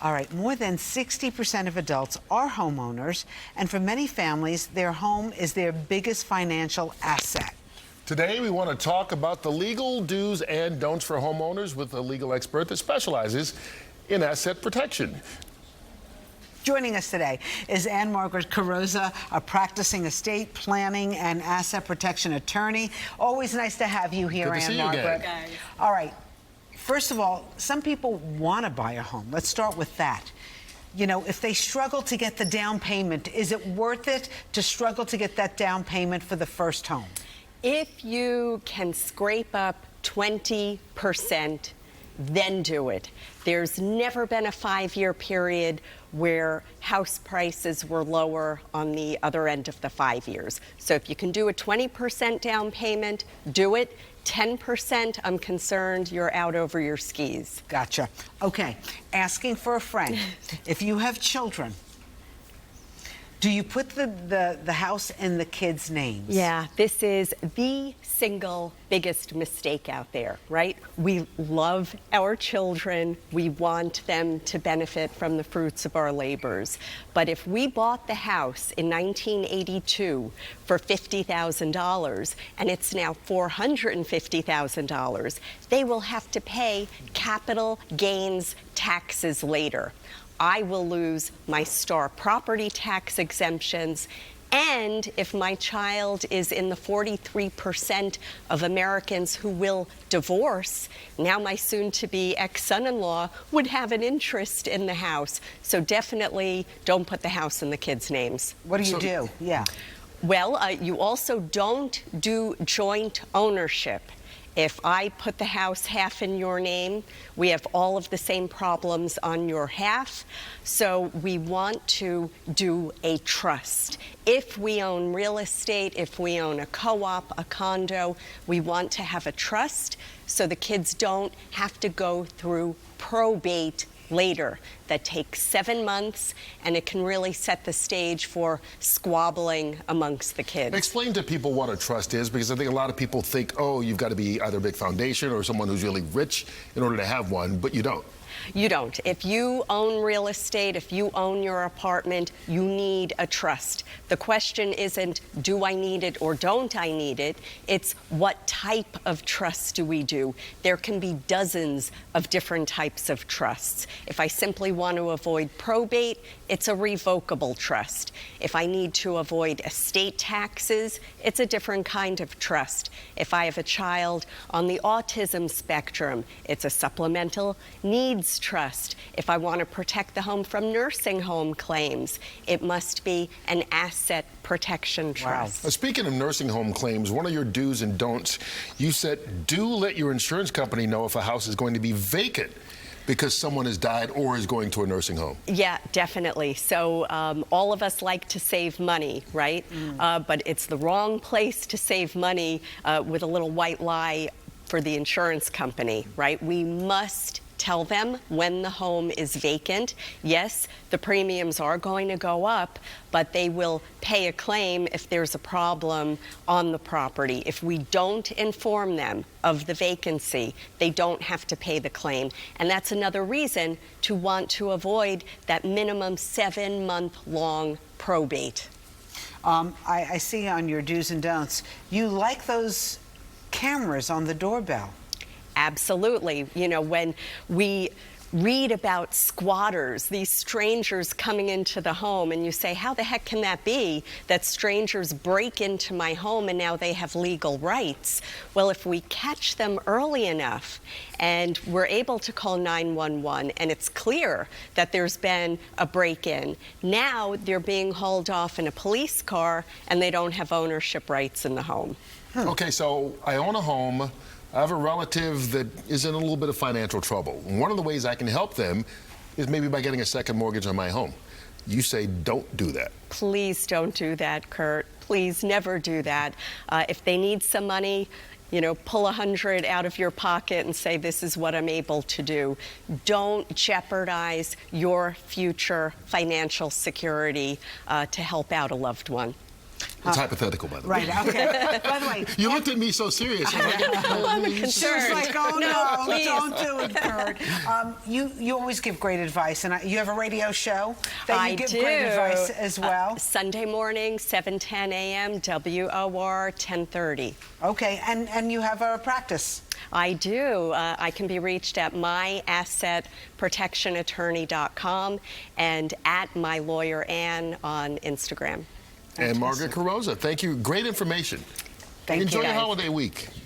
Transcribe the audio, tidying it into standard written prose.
All right, more than 60% of adults are homeowners, and for many families, their home is their biggest financial asset. Today, we want to talk about the legal do's and don'ts for homeowners with a legal expert that specializes in asset protection. Joining us today is Margaret Carrozza, a practicing estate planning and asset protection attorney. Always nice to have you here, Good to see you Margaret. again. All right. First of all, some people want to buy a home. Let's start with that. You know, if they struggle to get the down payment, is it worth it to struggle to get that down payment for the first home? If you can scrape up 20%, then do it. There's never been a 5-year period where house prices were lower on the other end of the 5 years. So if you can do a 20% down payment, do it. 10%, I'm concerned you're out over your skis. Gotcha. Okay, asking for a friend. If you have children, do you put the house in the kids' names? Yeah, this is the single biggest mistake out there, right? We love our children. We want them to benefit from the fruits of our labors. But if we bought the house in 1982 for $50,000 and it's now $450,000, they will have to pay capital gains taxes later. I will lose my star property tax exemptions, and if my child is in the 43% of Americans who will divorce, now my soon-to-be ex-son-in-law would have an interest in the house. So definitely don't put the house in the kids' names. What do you do? Yeah. Well, you also don't do joint ownership. If I put the house half in your name, we have all of the same problems on your half. So we want to do a trust. If we own real estate, if we own a co-op, a condo, we want to have a trust so the kids don't have to go through probate later. That takes 7 months, and it can really set the stage for squabbling amongst the kids. Explain to people what a trust is, because I think a lot of people think, oh, you've got to be either a big foundation or someone who's really rich in order to have one, but you don't. You don't. If you own real estate, if you own your apartment, you need a trust. The question isn't, do I need it or don't I need it? It's what type of trust do we do? There can be dozens of different types of trusts. If I simply want to avoid probate, it's a revocable trust. If I need to avoid estate taxes, it's a different kind of trust. If I have a child on the autism spectrum, it's a supplemental needs trust. If I want to protect the home from nursing home claims, it must be an asset protection trust. Wow. Speaking of nursing home claims, one of your do's and don'ts, you said do let your insurance company know if a house is going to be vacant because someone has died or is going to a nursing home. Yeah, definitely. So all of us like to save money, right? But it's the wrong place to save money with a little white lie for the insurance company, right? We must tell them when the home is vacant. Yes, the premiums are going to go up, but they will pay a claim if there's a problem on the property. If we don't inform them of the vacancy, they don't have to pay the claim. And that's another reason to want to avoid that minimum 7-month-long probate. I see on your do's and don'ts, you like those cameras on the doorbell. Absolutely. You know, when we read about squatters, these strangers coming into the home, and you say, how the heck can that be that strangers break into my home and now they have legal rights? Well, if we catch them early enough and we're able to call 911 and it's clear that there's been a break-in, now they're being hauled off in a police car and they don't have ownership rights in the home. Okay, so I own a home. I have a relative that is in a little bit of financial trouble. One of the ways I can help them is maybe by getting a second mortgage on my home. You say don't do that. Please don't do that, Kurt. Please never do that. If they need some money, you know, pull 100 out of your pocket and say, this is what I'm able to do. Don't jeopardize your future financial security to help out a loved one. It's hypothetical, by the way. Right, okay. By the way, You looked at me so serious. I'm like, I'm she was concerned. like, oh no, please. don't do it, Kurt. You always give great advice, and you have a radio show that you I give do. great advice as well. Sunday morning, 7:10 a.m., WOR 1030. Okay, and you have a practice. I do. I can be reached at myassetprotectionattorney.com and at mylawyerAnn on Instagram. and Margaret Carrozza, thank you. Great information. Thank Enjoy you. your holiday week.